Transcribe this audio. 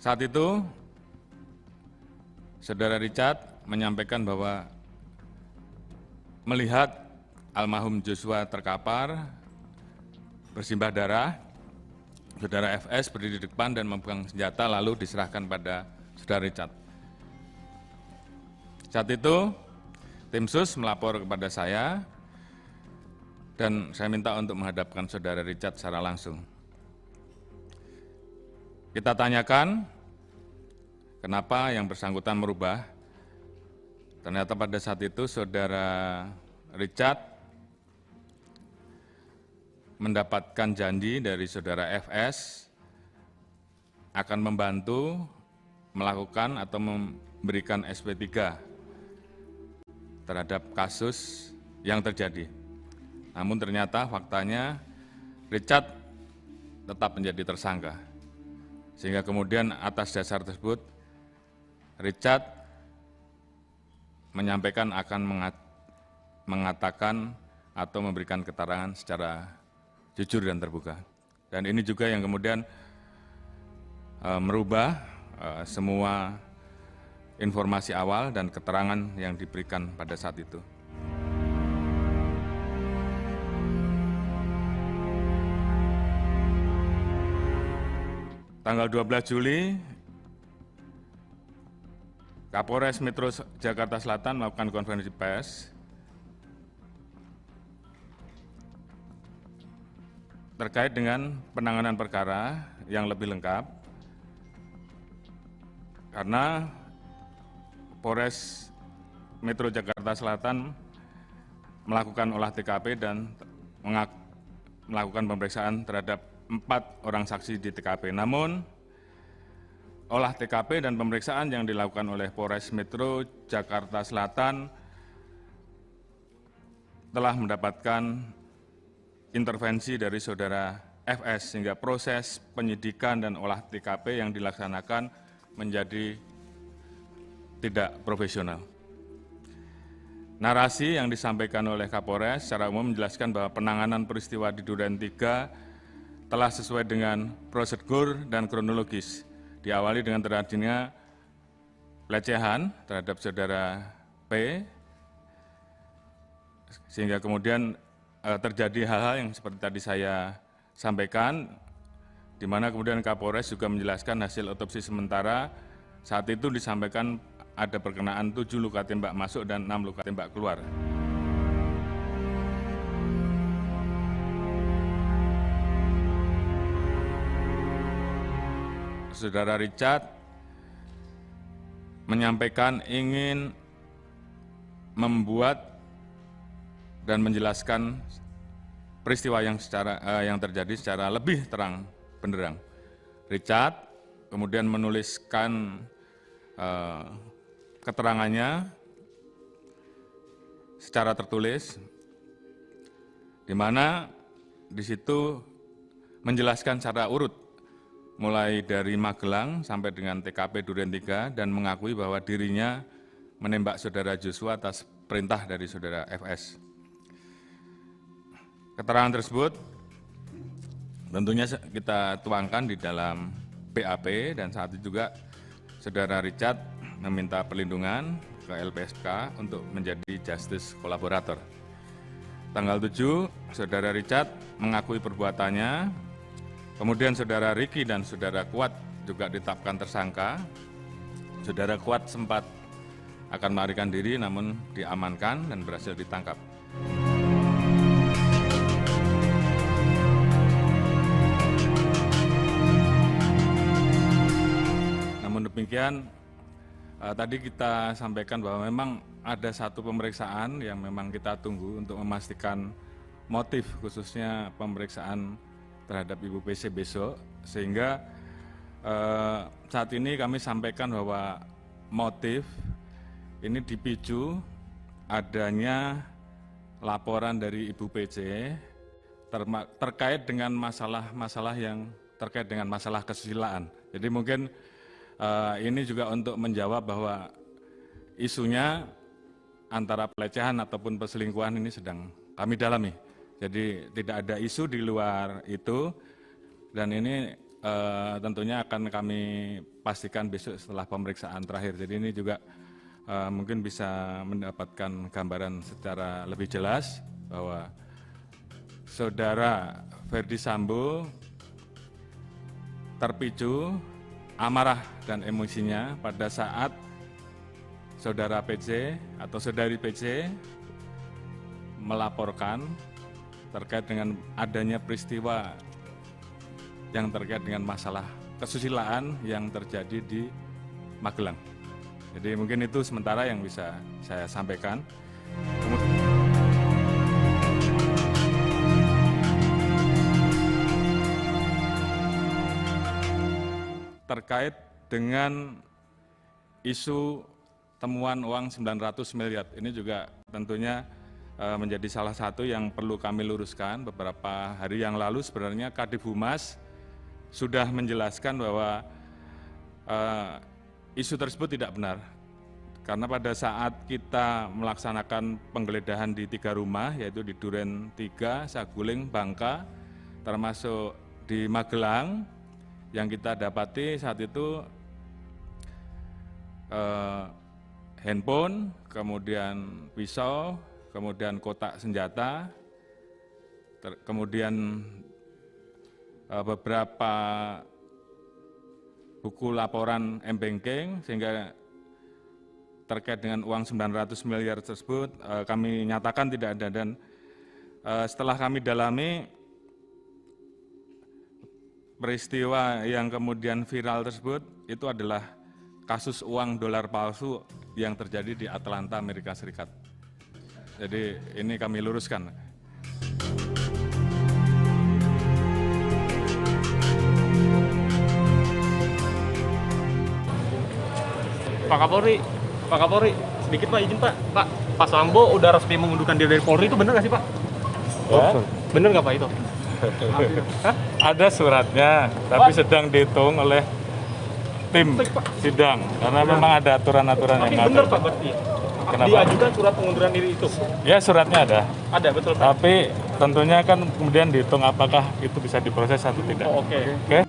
Saat itu, Saudara Richard menyampaikan bahwa melihat almarhum Joshua terkapar, bersimbah darah, Saudara FS berdiri di depan dan memegang senjata lalu diserahkan pada Saudara Richard. Saat itu, tim sus melapor kepada saya dan saya minta untuk menghadapkan Saudara Richard secara langsung. Kita tanyakan kenapa yang bersangkutan merubah. Ternyata pada saat itu Saudara Richard mendapatkan janji dari Saudara FS akan membantu melakukan atau memberikan SP3 terhadap kasus yang terjadi. Namun ternyata faktanya Richard tetap menjadi tersangka. Sehingga kemudian atas dasar tersebut Richard menyampaikan akan mengatakan atau memberikan keterangan secara jujur dan terbuka. Dan ini juga yang kemudian merubah semua informasi awal dan keterangan yang diberikan pada saat itu. Tanggal 12 Juli, Kapolres Metro Jakarta Selatan melakukan konferensi pers terkait dengan penanganan perkara yang lebih lengkap, karena Polres Metro Jakarta Selatan melakukan olah TKP dan melakukan pemeriksaan terhadap 4 orang saksi di TKP. Namun, olah TKP dan pemeriksaan yang dilakukan oleh Polres Metro Jakarta Selatan telah mendapatkan intervensi dari Saudara FS, sehingga proses penyidikan dan olah TKP yang dilaksanakan menjadi tidak profesional. Narasi yang disampaikan oleh Kapolres secara umum menjelaskan bahwa penanganan peristiwa di Duren 3 telah sesuai dengan prosedur dan kronologis, diawali dengan terjadinya pelecehan terhadap Saudara P, sehingga kemudian terjadi hal-hal yang seperti tadi saya sampaikan, di mana kemudian Kapolres juga menjelaskan hasil otopsi sementara saat itu disampaikan ada perkenaan 7 luka tembak masuk dan 6 luka tembak keluar. Saudara Richard menyampaikan ingin membuat dan menjelaskan peristiwa yang terjadi secara lebih terang benderang. Richard kemudian menuliskan keterangannya secara tertulis, di mana di situ menjelaskan secara urut mulai dari Magelang sampai dengan TKP Duren 3 dan mengakui bahwa dirinya menembak Saudara Joshua atas perintah dari Saudara FS. Keterangan tersebut tentunya kita tuangkan di dalam BAP dan saat itu juga Saudara Richard meminta perlindungan ke LPSK untuk menjadi justice kolaborator. Tanggal 7, Saudara Richard mengakui perbuatannya. Kemudian Saudara Riki dan Saudara Kuat juga ditetapkan tersangka. Saudara Kuat sempat akan melarikan diri namun diamankan dan berhasil ditangkap. Namun demikian, tadi kita sampaikan bahwa memang ada satu pemeriksaan yang memang kita tunggu untuk memastikan motif, khususnya pemeriksaan terhadap Ibu PC besok, sehingga saat ini kami sampaikan bahwa motif ini dipicu adanya laporan dari Ibu PC terkait dengan masalah-masalah yang terkait dengan masalah kesusilaan. Jadi mungkin ini juga untuk menjawab bahwa isunya antara pelecehan ataupun perselingkuhan ini sedang kami dalami. Jadi tidak ada isu di luar itu, dan ini tentunya akan kami pastikan besok setelah pemeriksaan terakhir. Jadi ini juga mungkin bisa mendapatkan gambaran secara lebih jelas bahwa Saudara Ferdy Sambo terpicu amarah dan emosinya pada saat Saudara PC atau Saudari PC melaporkan terkait dengan adanya peristiwa yang terkait dengan masalah kesusilaan yang terjadi di Magelang. Jadi mungkin itu sementara yang bisa saya sampaikan. Terkait dengan isu temuan uang 900 miliar, ini juga tentunya menjadi salah satu yang perlu kami luruskan. Beberapa hari yang lalu sebenarnya Kadif Humas sudah menjelaskan bahwa isu tersebut tidak benar. Karena pada saat kita melaksanakan penggeledahan di 3 rumah, yaitu di Duren 3, Saguling, Bangka, termasuk di Magelang, yang kita dapati saat itu handphone, kemudian pisau, kemudian kotak senjata, kemudian beberapa buku laporan M-Banking, sehingga terkait dengan uang 900 miliar tersebut kami nyatakan tidak ada. Dan setelah kami dalami, peristiwa yang kemudian viral tersebut itu adalah kasus uang dolar palsu yang terjadi di Atlanta, Amerika Serikat. Jadi ini kami luruskan. Pak Kapolri, sedikit Pak, izin Pak, Pak Sambo udah resmi mengundurkan diri dari Polri, itu benar nggak sih Pak? Ya. Bener nggak Pak itu? Ada suratnya, tapi sedang dihitung oleh tim sidang, karena memang ada aturan-aturan yang benar ada. Pak berarti? Kenapa? Diajukan surat pengunduran diri itu? Ya, suratnya ada. Ada, betul Pak? Tapi tentunya kan kemudian dihitung apakah itu bisa diproses atau tidak. Oh, oke. Oke?